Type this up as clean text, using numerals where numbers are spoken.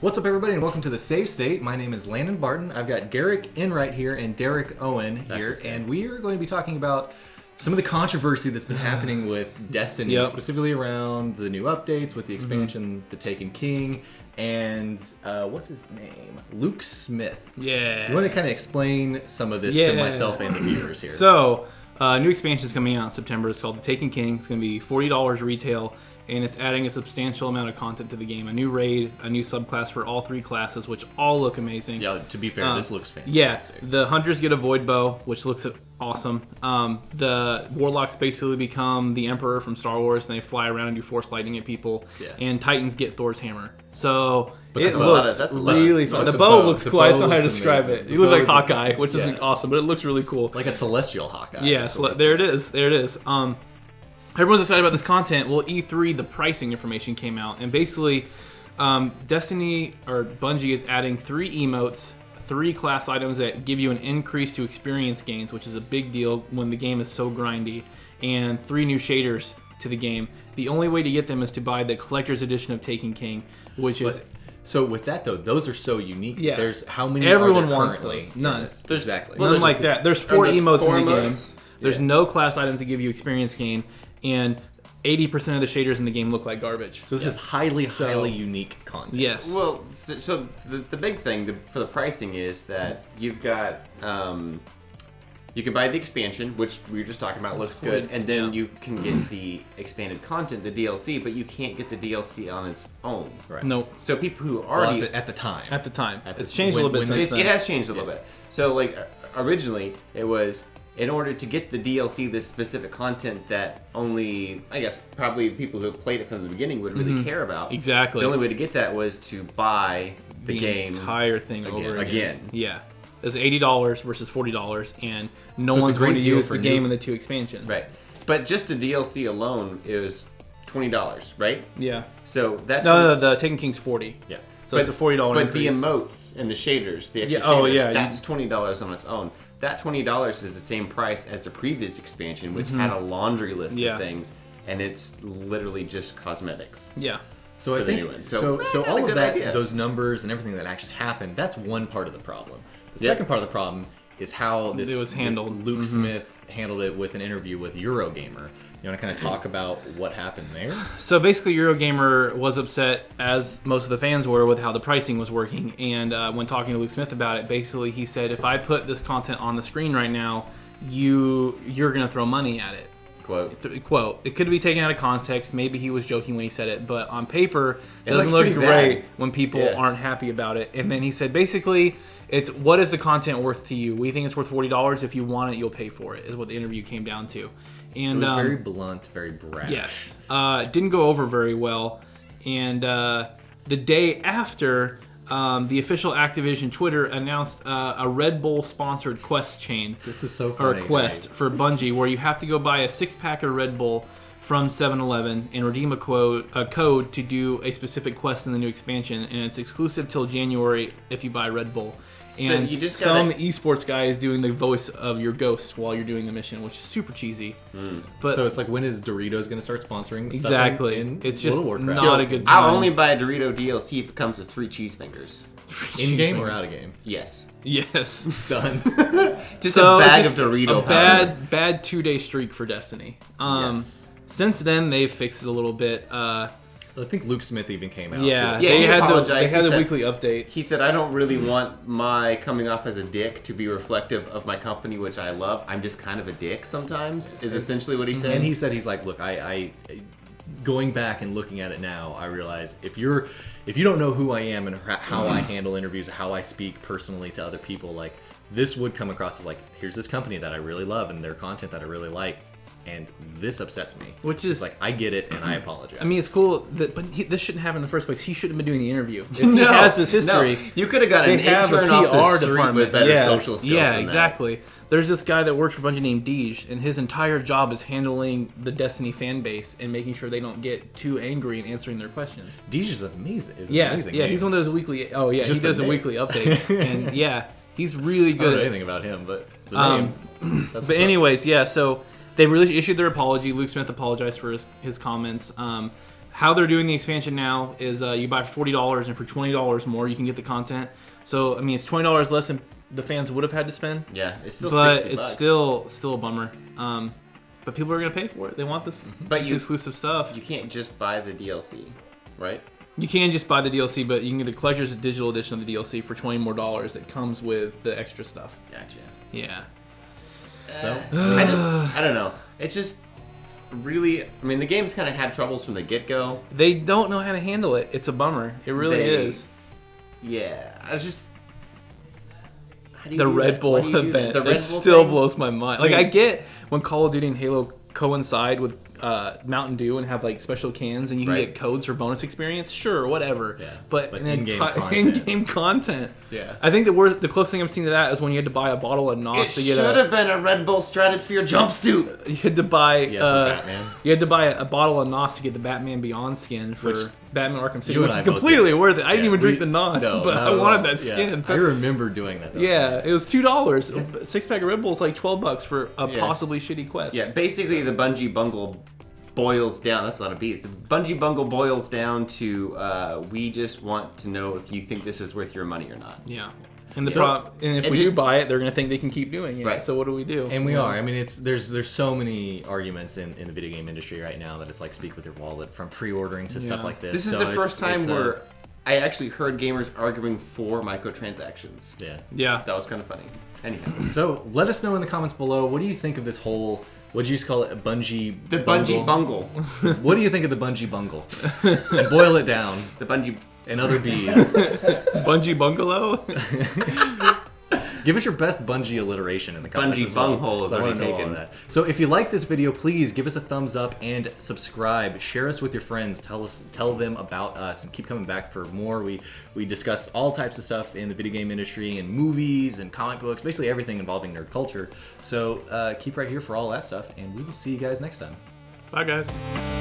What's up, everybody, and welcome to the SaveState. My name is Landon Barton. I've got Garrick in right here and Derek Owen here, and we are going to be talking about some of the controversy that's been happening with Destiny, specifically around the new updates with the expansion, the Taken King, and what's his name? Luke Smith. Yeah. You want to kind of explain some of this to myself and the viewers here? So, new expansion is coming out in September. It's called the Taken King. It's going to be $40 retail. And it's adding a substantial amount of content to the game. A new raid, a new subclass for all three classes, which all look amazing. Yeah, to be fair, this looks fantastic. Yes, the Hunters get a Void Bow, which looks awesome. The Warlocks basically become the Emperor from Star Wars, and they fly around and do Force Lightning at people. Yeah. And Titans get Thor's Hammer. So it looks really fun. The bow looks cool. I don't know how to describe it. He looks like Hawkeye, which isn't awesome, but it looks really cool. Like a celestial Hawkeye. Yeah, there it is. There it is. Everyone's excited about this content. Well, E3, the pricing information came out, and basically, Destiny or Bungie is adding 3 emotes, 3 class items that give you an increase to experience gains, which is a big deal when the game is so grindy, and 3 new shaders to the game. The only way to get them is to buy the collector's edition of Taken King, which is. So with that though, those are so unique. Yeah. There's how many? Everyone are there wants currently? those. None. Exactly. None like that. There's 4 emotes in the game. There's no class items that give you experience gain. And 80% of the shaders in the game look like garbage. So this is highly unique content. Yes. Well, so the big thing for the pricing is that you've got you can buy the expansion, which we were just talking about, looks good, and then you can get the expanded content, the DLC, but you can't get the DLC on its own. Right. No. So people who already at the time. It's changed a little bit since then. It has changed a little bit. So like originally it was, in order to get the DLC, this specific content that only, I guess, probably people who have played it from the beginning would really care about. Exactly. The only way to get that was to buy the game entire thing over again. Yeah. It's $80 versus $40, and no one's going to use the game and the 2 expansions. Right. But just the DLC alone is $20, right? Yeah. So that's no, the Taken King's $40. Yeah. So it's a $40 But increase. the emotes and the shaders, the extra shaders, that's $20 on its own. That $20 is the same price as the previous expansion, which had a laundry list of things, and it's literally just cosmetics. Yeah. So I think so all of that, those numbers and everything that actually happened, that's one part of the problem. The second part of the problem is how it was handled. Luke Smith handled it with an interview with Eurogamer. You want to kind of talk about what happened there? So basically, Eurogamer was upset, as most of the fans were, with how the pricing was working. And when talking to Luke Smith about it, basically he said, if I put this content on the screen right now, you're going to throw money at it. Quote. It could be taken out of context. Maybe he was joking when he said it. But on paper, it doesn't look great when people aren't happy about it. And then he said, basically, it's what is the content worth to you? We think it's worth $40. If you want it, you'll pay for it, is what the interview came down to. And it was very blunt, very brash. Yes. Didn't go over very well. And the day after, the official Activision Twitter announced a Red Bull sponsored quest chain. This is so funny. Or a quest for Bungie, where you have to go buy a 6-pack of Red Bull from 7-Eleven and redeem a code to do a specific quest in the new expansion. And it's exclusive till January if you buy Red Bull. And so some esports guy is doing the voice of your ghost while you're doing the mission, which is super cheesy. But so it's like, when is Doritos going to start sponsoring stuff? Exactly. It's just not a good time. I'll only buy a Dorito DLC if it comes with 3 cheese fingers. In-game or out-of-game? Yes. Yes. Done. Just a bag of Dorito powder. Bad 2-day streak for Destiny. Since then, they've fixed it a little bit. I think Luke Smith even came out. Yeah, he apologized. They had a weekly update. He said, I don't really want my coming off as a dick to be reflective of my company, which I love. I'm just kind of a dick sometimes, is essentially what he said. And he said, he's like, look, I going back and looking at it now, I realize if you don't know who I am and how I handle interviews, how I speak personally to other people, like, this would come across as like, here's this company that I really love and their content that I really like. And this upsets me. Which is like, I get it, and I apologize. I mean, it's cool, but this shouldn't happen in the first place. He shouldn't have been doing the interview. If he has this history, you could have got an intern off the street with better social skills. Yeah, exactly. There's this guy that works for Bungie named Deej, and his entire job is handling the Destiny fan base and making sure they don't get too angry and answering their questions. Deej is amazing. Yeah, he's one of those weekly. Oh yeah, he does the weekly updates, and yeah, he's really good. I don't know anything about him, but the name. But anyways, yeah. So they've really issued their apology. Luke Smith apologized for his comments. how they're doing the expansion now is you buy for $40, and for $20 more, you can get the content. So, I mean, it's $20 less than the fans would have had to spend. Yeah, it's still but $60. It's still a bummer. But people are going to pay for it. They want this, exclusive stuff. You can't just buy the DLC, right? You can just buy the DLC, but you can get the Collector's Digital Edition of the DLC for $20 more that comes with the extra stuff. Gotcha. Yeah. So I don't know. It's just really. I mean, the game's kind of had troubles from the get-go. They don't know how to handle it. It's a bummer. It really is. Yeah, I was just. The Red Bull event. It still blows my mind. Like, I get when Call of Duty and Halo coincide with Mountain Dew and have like special cans and you can get codes for bonus experience. Sure, whatever. Yeah, but in-game content. Yeah. I think the closest thing I've seen to that is when you had to buy a bottle of NOS to get It should have been a Red Bull Stratosphere jumpsuit. You had to buy Batman. You had to buy a bottle of NOS to get the Batman Beyond skin for Batman Arkham City, which is both completely did. worth it. I didn't even drink the NOS, but I wanted that skin. I remember doing that. It was $2. A 6-pack of Red Bull is like $12 for a possibly shitty quest. Yeah, basically the Bungie bungle boils down. That's not a beast. The Bungie bungle boils down to we just want to know if you think this is worth your money or not. Yeah. And if we do buy it, they're gonna think they can keep doing it. Right. So what do we do? And we are. I mean, there's so many arguments in the video game industry right now that it's like speak with your wallet, from pre-ordering to stuff like this. This is the first time where I actually heard gamers arguing for microtransactions. Yeah. That was kind of funny. Anyhow. So let us know in the comments below. What do you think of this whole? What did you call it? A Bungie. The Bungie bungle. What do you think of the Bungie bungle? And boil it down. The Bungie. And other bees. Bungie bungalow? Give us your best Bungie alliteration in the comments. Bungie bunghole is already taken. That. So if you like this video, please give us a thumbs up and subscribe. Share us with your friends. Tell them about us, and keep coming back for more. We discuss all types of stuff in the video game industry, and movies and comic books, basically everything involving nerd culture. So keep right here for all that stuff, and we will see you guys next time. Bye, guys.